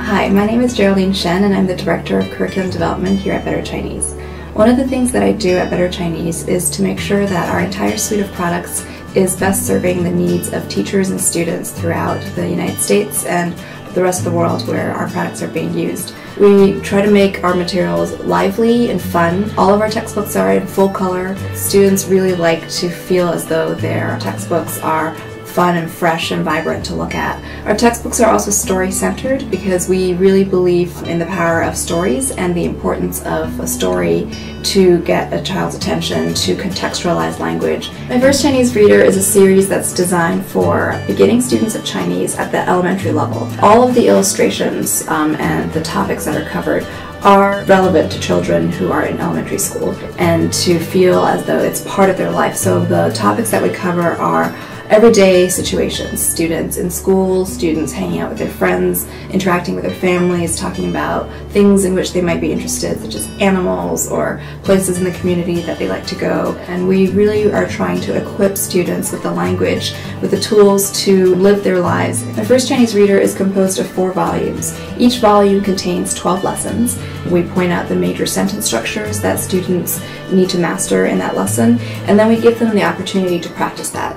Hi, my name is Geraldine Shen and I'm the Director of Curriculum Development here at Better Chinese. One of the things that I do at Better Chinese is to make sure that our entire suite of products is best serving the needs of teachers and students throughout the United States and the rest of the world where our products are being used. We try to make our materials lively and fun. All of our textbooks are in full color. Students really like to feel as though their textbooks are fun and fresh and vibrant to look at. Our textbooks are also story-centered because we really believe in the power of stories and the importance of a story to get a child's attention, to contextualize language. My First Chinese Reader is a series that's designed for beginning students of Chinese at the elementary level. All of the illustrations and the topics that are covered are relevant to children who are in elementary school and to feel as though it's part of their life. So the topics that we cover are everyday situations, students in school, students hanging out with their friends, interacting with their families, talking about things in which they might be interested, such as animals or places in the community that they like to go. And we really are trying to equip students with the language, with the tools to live their lives. My First Chinese Reader is composed of 4 volumes. Each volume contains 12 lessons. We point out the major sentence structures that students need to master in that lesson, and then we give them the opportunity to practice that.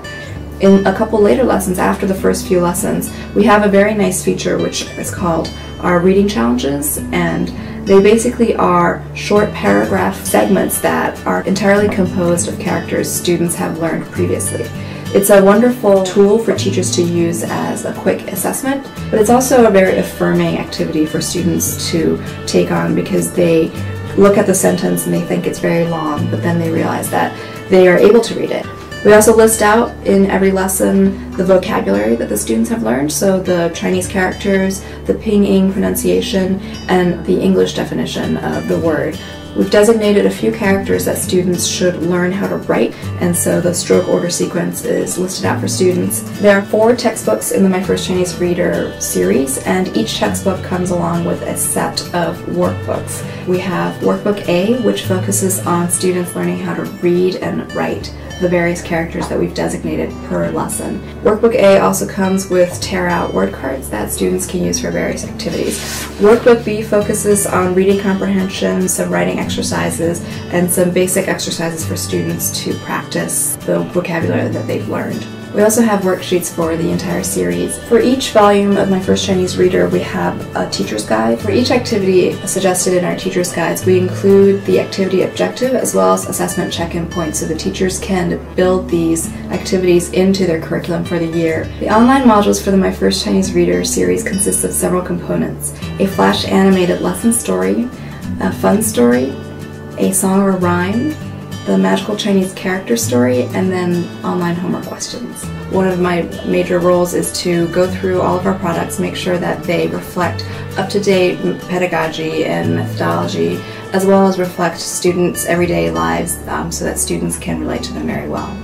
In a couple later lessons, after the first few lessons, we have a very nice feature which is called our reading challenges, and they basically are short paragraph segments that are entirely composed of characters students have learned previously. It's a wonderful tool for teachers to use as a quick assessment, but it's also a very affirming activity for students to take on because they look at the sentence and they think it's very long, but then they realize that they are able to read it. We also list out in every lesson the vocabulary that the students have learned, so the Chinese characters, the pinyin pronunciation, and the English definition of the word. We've designated a few characters that students should learn how to write, and so the stroke order sequence is listed out for students. There are 4 textbooks in the My First Chinese Reader series, and each textbook comes along with a set of workbooks. We have Workbook A, which focuses on students learning how to read and write the various characters that we've designated per lesson. Workbook A also comes with tear-out word cards that students can use for various activities. Workbook B focuses on reading comprehension, some writing exercises, and some basic exercises for students to practice the vocabulary that they've learned. We also have worksheets for the entire series. For each volume of My First Chinese Reader, we have a teacher's guide. For each activity suggested in our teacher's guides, we include the activity objective as well as assessment check-in points so the teachers can build these activities into their curriculum for the year. The online modules for the My First Chinese Reader series consist of several components: a flash animated lesson story, a fun story, a song or rhyme, the magical Chinese character story, and then online homework questions. One of my major roles is to go through all of our products, make sure that they reflect up-to-date pedagogy and methodology, as well as reflect students' everyday lives so that students can relate to them very well.